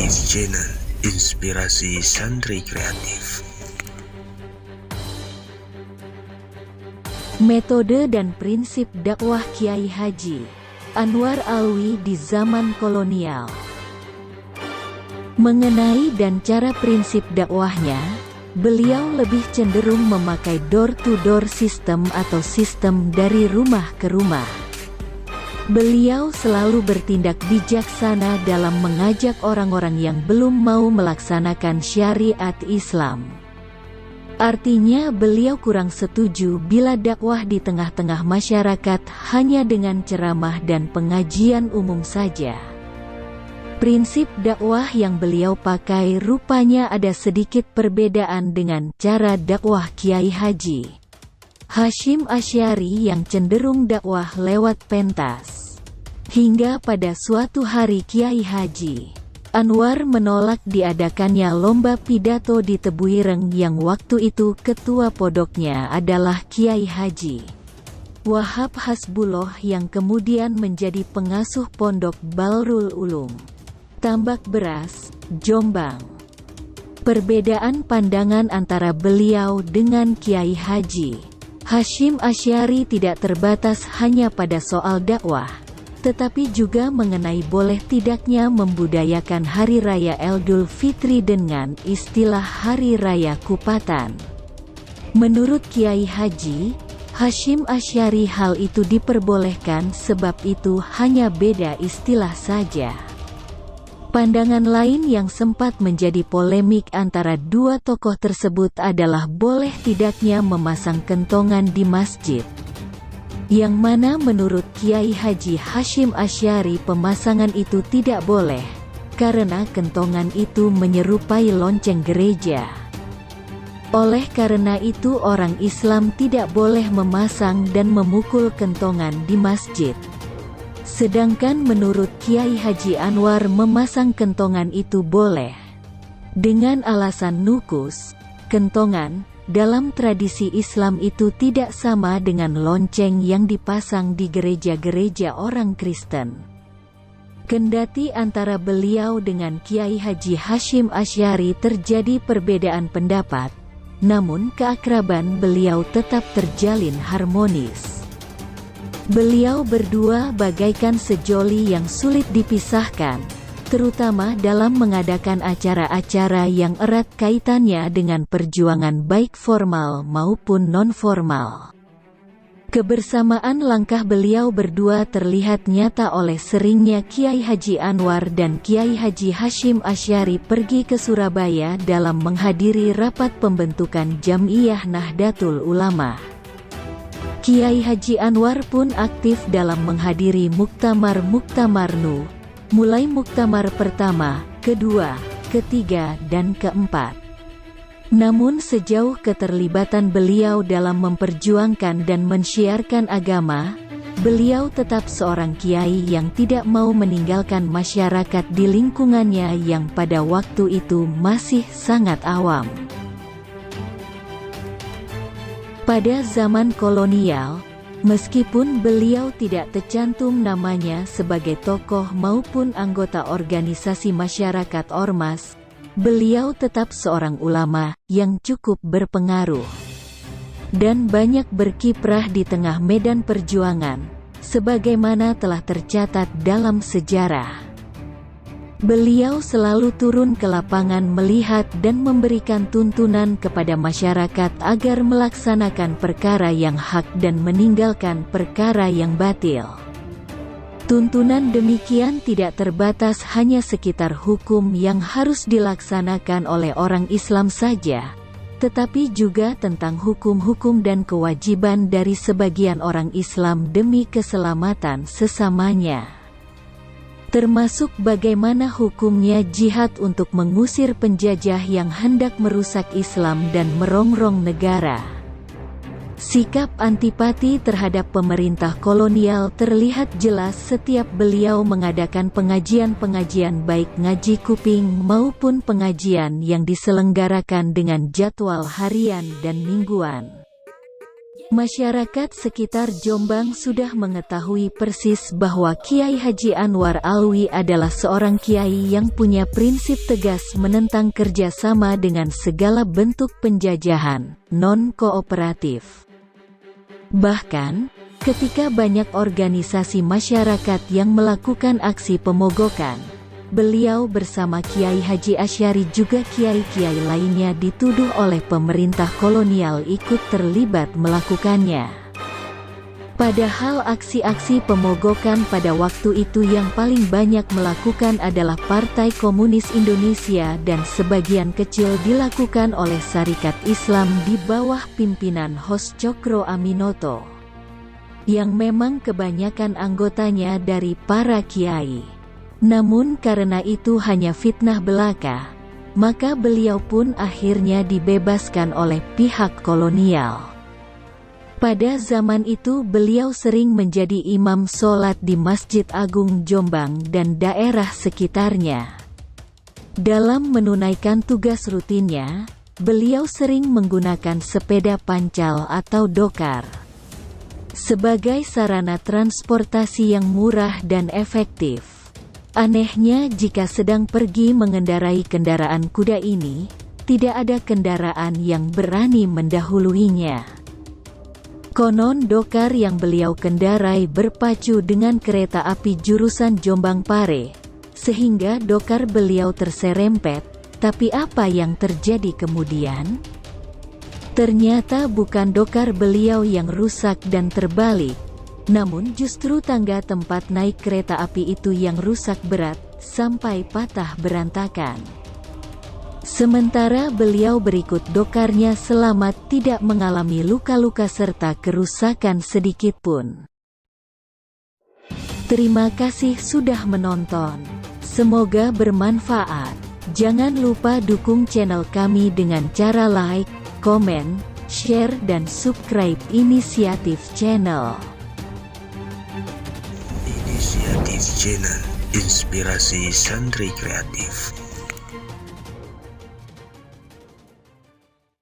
Channel Inspirasi Santri Kreatif. Metode dan prinsip dakwah Kiai Haji Anwar Alwi di zaman kolonial. Mengenai dan cara prinsip dakwahnya, beliau lebih cenderung memakai door-to-door system atau sistem dari rumah ke rumah. Beliau selalu bertindak bijaksana dalam mengajak orang-orang yang belum mau melaksanakan syariat Islam. Artinya beliau kurang setuju bila dakwah di tengah-tengah masyarakat hanya dengan ceramah dan pengajian umum saja. Prinsip dakwah yang beliau pakai rupanya ada sedikit perbedaan dengan cara dakwah Kiai Haji Hasyim Asy'ari yang cenderung dakwah lewat pentas. Hingga pada suatu hari Kiai Haji Anwar menolak diadakannya lomba pidato di Tebuireng yang waktu itu ketua pondoknya adalah Kiai Haji Wahab Hasbullah yang kemudian menjadi pengasuh pondok Balrul Ulum, Tambak Beras, Jombang. Perbedaan pandangan antara beliau dengan Kiai Haji Hasyim Asy'ari tidak terbatas hanya pada soal dakwah, tetapi juga mengenai boleh tidaknya membudayakan Hari Raya Idul Fitri dengan istilah Hari Raya Kupatan. Menurut Kiai Haji Hasyim Asy'ari hal itu diperbolehkan sebab itu hanya beda istilah saja. Pandangan lain yang sempat menjadi polemik antara dua tokoh tersebut adalah boleh tidaknya memasang kentongan di masjid, yang mana menurut Kiai Haji Hasyim Asy'ari pemasangan itu tidak boleh, karena kentongan itu menyerupai lonceng gereja. Oleh karena itu orang Islam tidak boleh memasang dan memukul kentongan di masjid. Sedangkan menurut Kiai Haji Anwar memasang kentongan itu boleh, dengan alasan nukus, kentongan dalam tradisi Islam itu tidak sama dengan lonceng yang dipasang di gereja-gereja orang Kristen. Kendati antara beliau dengan Kiai Haji Hasyim Asy'ari terjadi perbedaan pendapat, namun keakraban beliau tetap terjalin harmonis. Beliau berdua bagaikan sejoli yang sulit dipisahkan, terutama dalam mengadakan acara-acara yang erat kaitannya dengan perjuangan baik formal maupun non-formal. Kebersamaan langkah beliau berdua terlihat nyata oleh seringnya Kiai Haji Anwar dan Kiai Haji Hasyim Asy'ari pergi ke Surabaya dalam menghadiri rapat pembentukan Jam'iyah Nahdlatul Ulama. Kiai Haji Anwar pun aktif dalam menghadiri muktamar-muktamar NU, mulai muktamar pertama, kedua, ketiga dan keempat. Namun sejauh keterlibatan beliau dalam memperjuangkan dan mensyiarkan agama, beliau tetap seorang kiai yang tidak mau meninggalkan masyarakat di lingkungannya yang pada waktu itu masih sangat awam. Pada zaman kolonial, meskipun beliau tidak tercantum namanya sebagai tokoh maupun anggota organisasi masyarakat ormas, beliau tetap seorang ulama yang cukup berpengaruh dan banyak berkiprah di tengah medan perjuangan, sebagaimana telah tercatat dalam sejarah. Beliau selalu turun ke lapangan melihat dan memberikan tuntunan kepada masyarakat agar melaksanakan perkara yang hak dan meninggalkan perkara yang batil. Tuntunan demikian tidak terbatas hanya sekitar hukum yang harus dilaksanakan oleh orang Islam saja, tetapi juga tentang hukum-hukum dan kewajiban dari sebagian orang Islam demi keselamatan sesamanya. Termasuk bagaimana hukumnya jihad untuk mengusir penjajah yang hendak merusak Islam dan merongrong negara. Sikap antipati terhadap pemerintah kolonial terlihat jelas setiap beliau mengadakan pengajian-pengajian baik ngaji kuping maupun pengajian yang diselenggarakan dengan jadwal harian dan mingguan. Masyarakat sekitar Jombang sudah mengetahui persis bahwa Kiai Haji Anwar Alwi adalah seorang kiai yang punya prinsip tegas menentang kerjasama dengan segala bentuk penjajahan, non-kooperatif. Bahkan, ketika banyak organisasi masyarakat yang melakukan aksi pemogokan, beliau bersama Kiai Haji Asy'ari juga kiai-kiai lainnya dituduh oleh pemerintah kolonial ikut terlibat melakukannya. Padahal aksi-aksi pemogokan pada waktu itu yang paling banyak melakukan adalah Partai Komunis Indonesia dan sebagian kecil dilakukan oleh Sarekat Islam di bawah pimpinan Hos Cokro Aminoto, yang memang kebanyakan anggotanya dari para kiai. Namun karena itu hanya fitnah belaka, maka beliau pun akhirnya dibebaskan oleh pihak kolonial. Pada zaman itu beliau sering menjadi imam sholat di Masjid Agung Jombang dan daerah sekitarnya. Dalam menunaikan tugas rutinnya, beliau sering menggunakan sepeda pancal atau dokar sebagai sarana transportasi yang murah dan efektif. Anehnya jika sedang pergi mengendarai kendaraan kuda ini, tidak ada kendaraan yang berani mendahuluinya. Konon dokar yang beliau kendarai berpacu dengan kereta api jurusan Jombang Pare, sehingga dokar beliau terserempet, tapi apa yang terjadi kemudian? Ternyata bukan dokar beliau yang rusak dan terbalik, namun justru tangga tempat naik kereta api itu yang rusak berat, sampai patah berantakan. Sementara beliau berikut dokarnya selamat tidak mengalami luka-luka serta kerusakan sedikitpun. Terima kasih sudah menonton. Semoga bermanfaat. Jangan lupa dukung channel kami dengan cara like, komen, share dan subscribe Inisiatif Channel. Inisiatif Channel, inspirasi santri kreatif.